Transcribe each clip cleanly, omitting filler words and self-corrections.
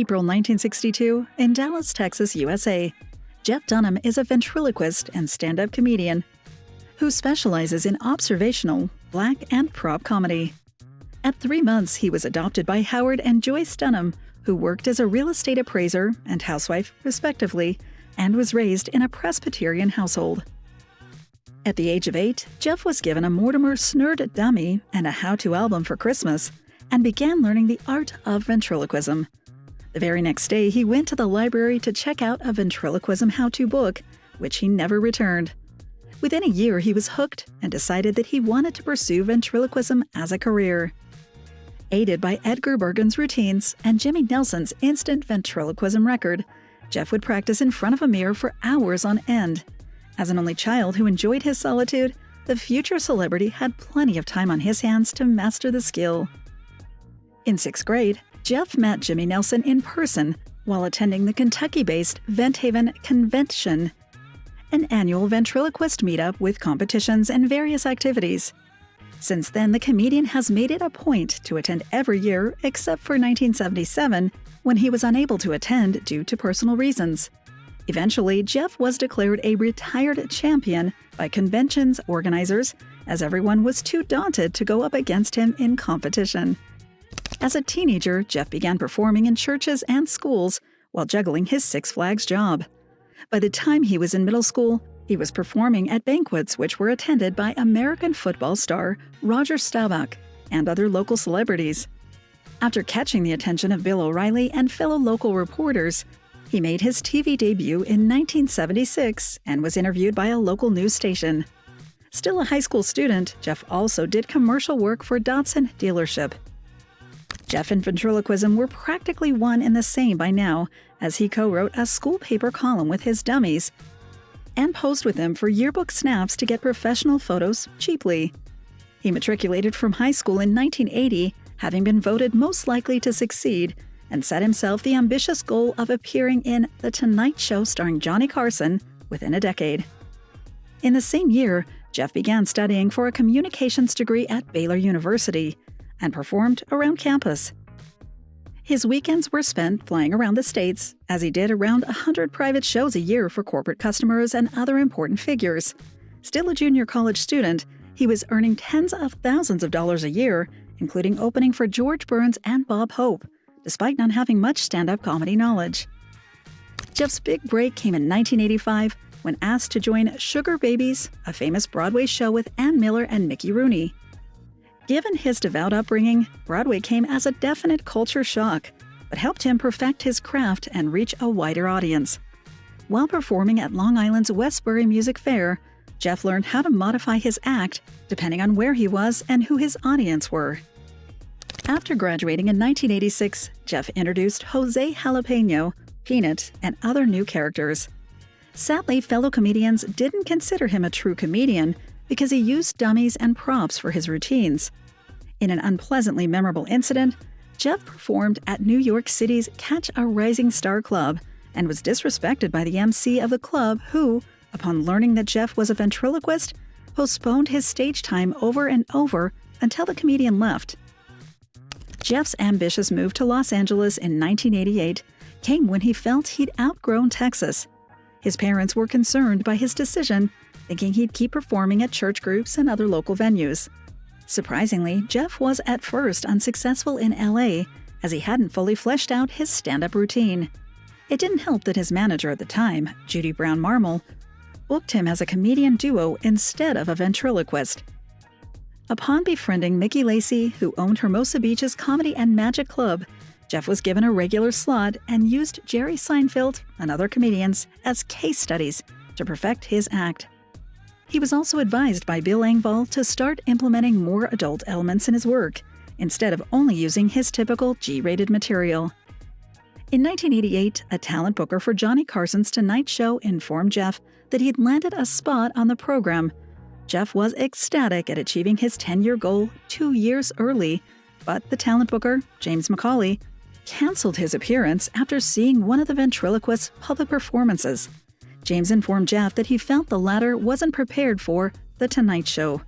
April 1962, in Dallas, Texas, USA, Jeff Dunham is a ventriloquist and stand-up comedian who specializes in observational, black, and prop comedy. At 3 months, he was adopted by Howard and Joyce Dunham, who worked as a real estate appraiser and housewife, respectively, and was raised in a Presbyterian household. At the age of 8, Jeff was given a Mortimer Snurd dummy and a how-to album for Christmas, and began learning the art of ventriloquism. The very next day, he went to the library to check out a ventriloquism how-to book, which he never returned. Within a year, he was hooked and decided that he wanted to pursue ventriloquism as a career. Aided by Edgar Bergen's routines and Jimmy Nelson's instant ventriloquism record, Jeff would practice in front of a mirror for hours on end. As an only child who enjoyed his solitude, the future celebrity had plenty of time on his hands to master the skill. In 6th grade, Jeff met Jimmy Nelson in person while attending the Kentucky-based Vent Haven Convention, an annual ventriloquist meetup with competitions and various activities. Since then, the comedian has made it a point to attend every year except for 1977, when he was unable to attend due to personal reasons. Eventually, Jeff was declared a retired champion by convention's organizers, as everyone was too daunted to go up against him in competition. As a teenager, Jeff began performing in churches and schools while juggling his Six Flags job. By the time he was in middle school, he was performing at banquets which were attended by American football star Roger Staubach and other local celebrities. After catching the attention of Bill O'Reilly and fellow local reporters, he made his TV debut in 1976 and was interviewed by a local news station. Still a high school student, Jeff also did commercial work for Datsun dealership. Jeff and ventriloquism were practically one and the same by now, as he co-wrote a school paper column with his dummies and posed with them for yearbook snaps to get professional photos cheaply. He matriculated from high school in 1980, having been voted most likely to succeed, and set himself the ambitious goal of appearing in The Tonight Show starring Johnny Carson within a decade. In the same year, Jeff began studying for a communications degree at Baylor University and performed around campus. His weekends were spent flying around the States, as he did around 100 private shows a year for corporate customers and other important figures. Still a junior college student, he was earning tens of thousands of dollars a year, including opening for George Burns and Bob Hope, despite not having much stand-up comedy knowledge. Jeff's big break came in 1985 when asked to join Sugar Babies, a famous Broadway show with Ann Miller and Mickey Rooney. Given his devout upbringing, Broadway came as a definite culture shock, but helped him perfect his craft and reach a wider audience. While performing at Long Island's Westbury Music Fair, Jeff learned how to modify his act depending on where he was and who his audience were. After graduating in 1986, Jeff introduced Jose Jalapeno, Peanut, and other new characters. Sadly, fellow comedians didn't consider him a true comedian because he used dummies and props for his routines. In an unpleasantly memorable incident, Jeff performed at New York City's Catch a Rising Star Club and was disrespected by the MC of the club who, upon learning that Jeff was a ventriloquist, postponed his stage time over and over until the comedian left. Jeff's ambitious move to Los Angeles in 1988 came when he felt he'd outgrown Texas. His parents were concerned by his decision, thinking he'd keep performing at church groups and other local venues. Surprisingly, Jeff was at first unsuccessful in LA, as he hadn't fully fleshed out his stand-up routine. It didn't help that his manager at the time, Judy Brown Marmol, booked him as a comedian duo instead of a ventriloquist. Upon befriending Mickey Lacey, who owned Hermosa Beach's Comedy and Magic Club, Jeff was given a regular slot and used Jerry Seinfeld and other comedians as case studies to perfect his act. He was also advised by Bill Engvall to start implementing more adult elements in his work, instead of only using his typical G-rated material. In 1988, a talent booker for Johnny Carson's Tonight Show informed Jeff that he'd landed a spot on the program. Jeff was ecstatic at achieving his 10-year goal 2 years early, but the talent booker, James McCauley, canceled his appearance after seeing one of the ventriloquist's public performances. James informed Jeff that he felt the latter wasn't prepared for The Tonight Show.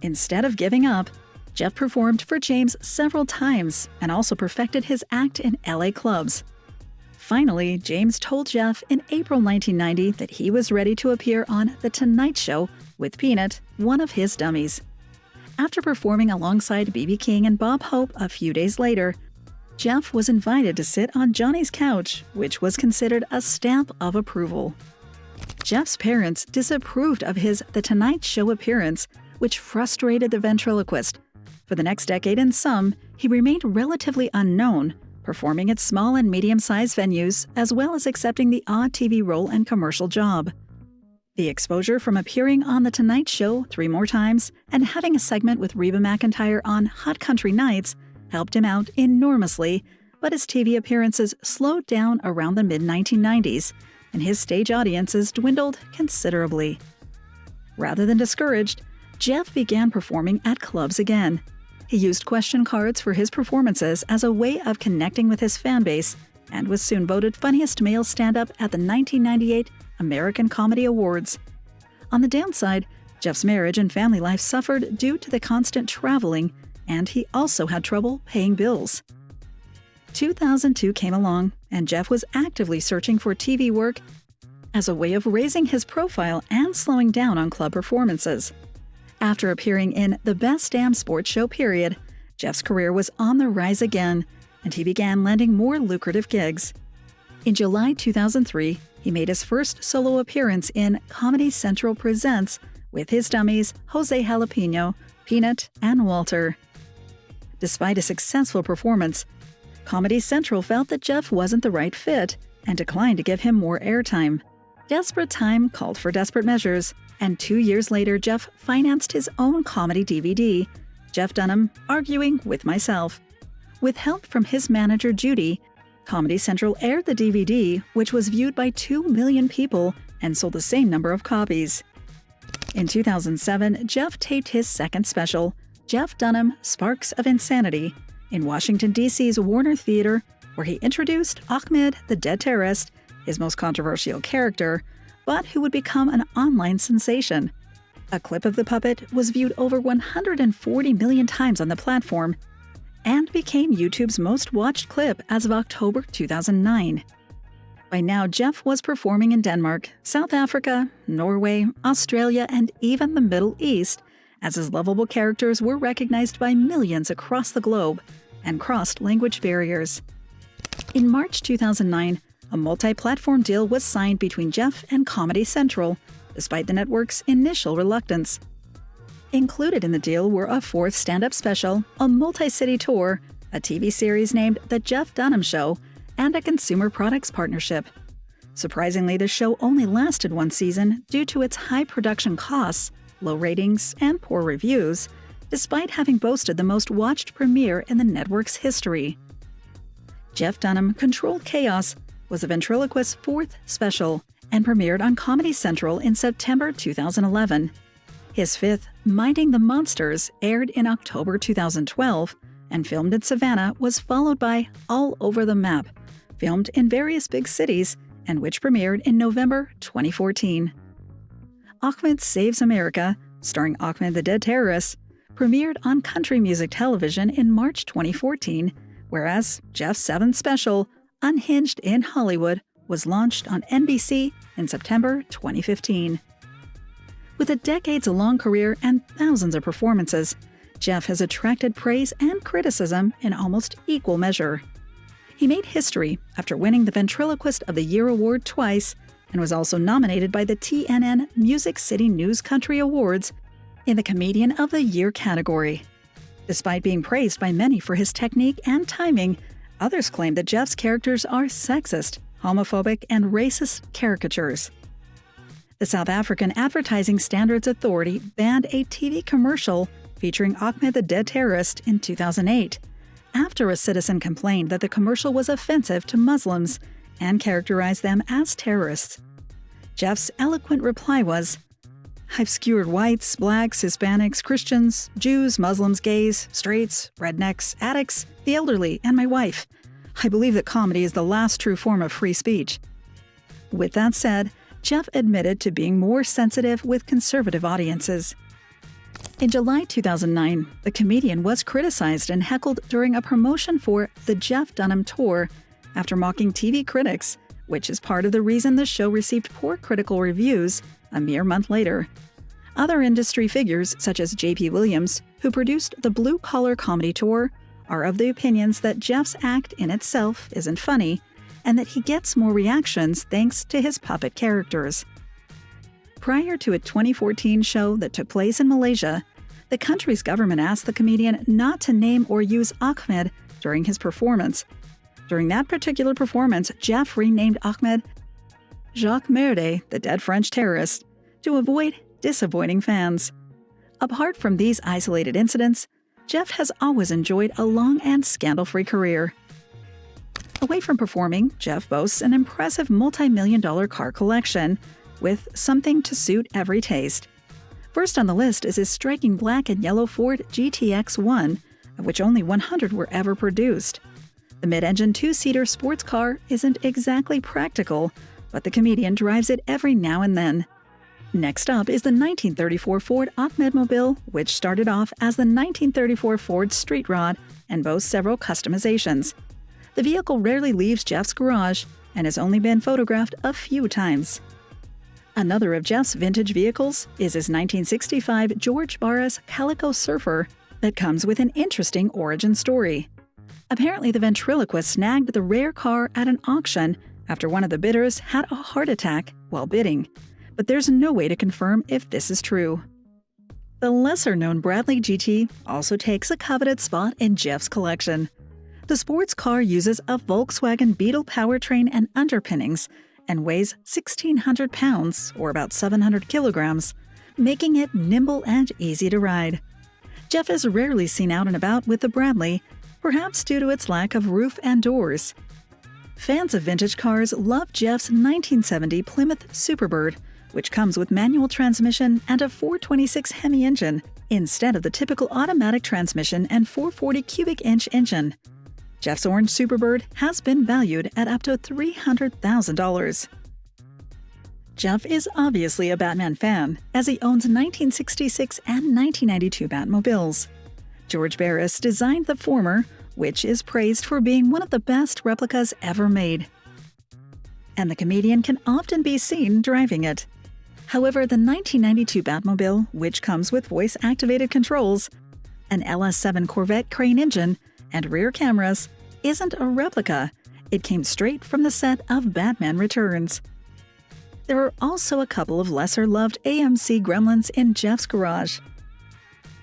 Instead of giving up, Jeff performed for James several times and also perfected his act in LA clubs. Finally, James told Jeff in April 1990 that he was ready to appear on The Tonight Show with Peanut, one of his dummies. After performing alongside B.B. King and Bob Hope a few days later, Jeff was invited to sit on Johnny's couch, which was considered a stamp of approval. Jeff's parents disapproved of his The Tonight Show appearance, which frustrated the ventriloquist. For the next decade and some, he remained relatively unknown, performing at small and medium-sized venues, as well as accepting the odd TV role and commercial job. The exposure from appearing on The Tonight Show 3 more times and having a segment with Reba McEntire on Hot Country Nights helped him out enormously, but his TV appearances slowed down around the mid-1990s, and his stage audiences dwindled considerably. Rather than discouraged, Jeff began performing at clubs again. He used question cards for his performances as a way of connecting with his fan base and was soon voted funniest male stand-up at the 1998 American Comedy Awards. On the downside, Jeff's marriage and family life suffered due to the constant traveling, and he also had trouble paying bills. 2002 came along, and Jeff was actively searching for TV work as a way of raising his profile and slowing down on club performances. After appearing in The Best Damn Sports Show period, Jeff's career was on the rise again, and he began landing more lucrative gigs. In July 2003, he made his first solo appearance in Comedy Central Presents with his dummies Jose Jalapeno, Peanut, and Walter. Despite a successful performance, Comedy Central felt that Jeff wasn't the right fit and declined to give him more airtime. Desperate time called for desperate measures, and 2 years later, Jeff financed his own comedy DVD, Jeff Dunham, Arguing with Myself. With help from his manager Judy, Comedy Central aired the DVD, which was viewed by 2 million people and sold the same number of copies. In 2007, Jeff taped his second special, Jeff Dunham, Sparks of Insanity, in Washington, D.C.'s Warner Theater, where he introduced Ahmed the Dead Terrorist, his most controversial character, but who would become an online sensation. A clip of the puppet was viewed over 140 million times on the platform and became YouTube's most watched clip as of October 2009. By now, Jeff was performing in Denmark, South Africa, Norway, Australia, and even the Middle East, as his lovable characters were recognized by millions across the globe and crossed language barriers. In March 2009, a multi-platform deal was signed between Jeff and Comedy Central, despite the network's initial reluctance. Included in the deal were a 4th stand-up special, a multi-city tour, a TV series named The Jeff Dunham Show, and a consumer products partnership. Surprisingly, the show only lasted 1 season due to its high production costs, low ratings, and poor reviews, despite having boasted the most watched premiere in the network's history. Jeff Dunham Controlled Chaos was a ventriloquist's 4th special and premiered on Comedy Central in September 2011. His 5th, Minding the Monsters, aired in October 2012 and filmed in Savannah, was followed by All Over the Map, filmed in various big cities and which premiered in November 2014. Ahmed Saves America, starring Ahmed the Dead Terrorist, premiered on country music television in March 2014, whereas Jeff's 7th special, Unhinged in Hollywood, was launched on NBC in September 2015. With a decades-long career and thousands of performances, Jeff has attracted praise and criticism in almost equal measure. He made history after winning the Ventriloquist of the Year award twice and was also nominated by the TNN Music City News Country Awards in the Comedian of the Year category. Despite being praised by many for his technique and timing, others claim that Jeff's characters are sexist, homophobic, and racist caricatures. The South African Advertising Standards Authority banned a TV commercial featuring Ahmed the Dead Terrorist in 2008, after a citizen complained that the commercial was offensive to Muslims and characterized them as terrorists. Jeff's eloquent reply was, "I've skewered whites, blacks, Hispanics, Christians, Jews, Muslims, gays, straights, rednecks, addicts, the elderly, and my wife. I believe that comedy is the last true form of free speech." With that said, Jeff admitted to being more sensitive with conservative audiences. In July 2009, the comedian was criticized and heckled during a promotion for the Jeff Dunham Tour after mocking TV critics, which is part of the reason the show received poor critical reviews a mere month later. Other industry figures, such as J.P. Williams, who produced the Blue Collar Comedy Tour, are of the opinions that Jeff's act in itself isn't funny, and that he gets more reactions thanks to his puppet characters. Prior to a 2014 show that took place in Malaysia, the country's government asked the comedian not to name or use Ahmed during his performance. During that particular performance, Jeff renamed Ahmed Jacques Merde, the dead French terrorist, to avoid disappointing fans. Apart from these isolated incidents, Jeff has always enjoyed a long and scandal-free career. Away from performing, Jeff boasts an impressive multi-million-dollar car collection, with something to suit every taste. First on the list is his striking black and yellow Ford GTX-1, of which only 100 were ever produced. The mid-engine two-seater sports car isn't exactly practical, but the comedian drives it every now and then. Next up is the 1934 Ford Ahmed Mobile, which started off as the 1934 Ford Street Rod and boasts several customizations. The vehicle rarely leaves Jeff's garage and has only been photographed a few times. Another of Jeff's vintage vehicles is his 1965 George Barris Calico Surfer that comes with an interesting origin story. Apparently, the ventriloquist snagged the rare car at an auction after one of the bidders had a heart attack while bidding, but there's no way to confirm if this is true. The lesser-known Bradley GT also takes a coveted spot in Jeff's collection. The sports car uses a Volkswagen Beetle powertrain and underpinnings and weighs 1,600 pounds, or about 700 kilograms, making it nimble and easy to ride. Jeff is rarely seen out and about with the Bradley, perhaps due to its lack of roof and doors. Fans of vintage cars love Jeff's 1970 Plymouth Superbird, which comes with manual transmission and a 426 Hemi engine, instead of the typical automatic transmission and 440 cubic inch engine. Jeff's orange Superbird has been valued at up to $300,000. Jeff is obviously a Batman fan, as he owns 1966 and 1992 Batmobiles. George Barris designed the former, which is praised for being one of the best replicas ever made. And the comedian can often be seen driving it. However, the 1992 Batmobile, which comes with voice-activated controls, an LS7 Corvette crane engine, and rear cameras, isn't a replica. It came straight from the set of Batman Returns. There are also a couple of lesser-loved AMC Gremlins in Jeff's garage.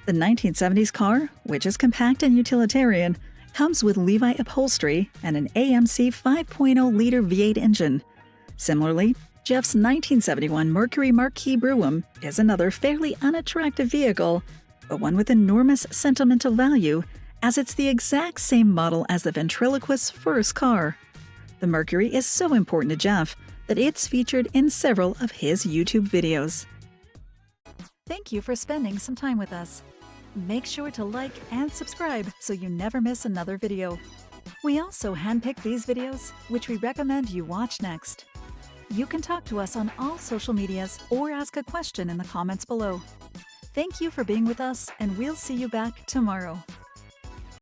The 1970s car, which is compact and utilitarian, comes with Levi upholstery and an AMC 5.0-liter V8 engine. Similarly, Jeff's 1971 Mercury Marquis Brougham is another fairly unattractive vehicle, but one with enormous sentimental value, as it's the exact same model as the ventriloquist's first car. The Mercury is so important to Jeff that it's featured in several of his YouTube videos. Thank you for spending some time with us. Make sure to like and subscribe so you never miss another video. We also handpick these videos, which we recommend you watch next. You can talk to us on all social medias or ask a question in the comments below. Thank you for being with us, and we'll see you back tomorrow.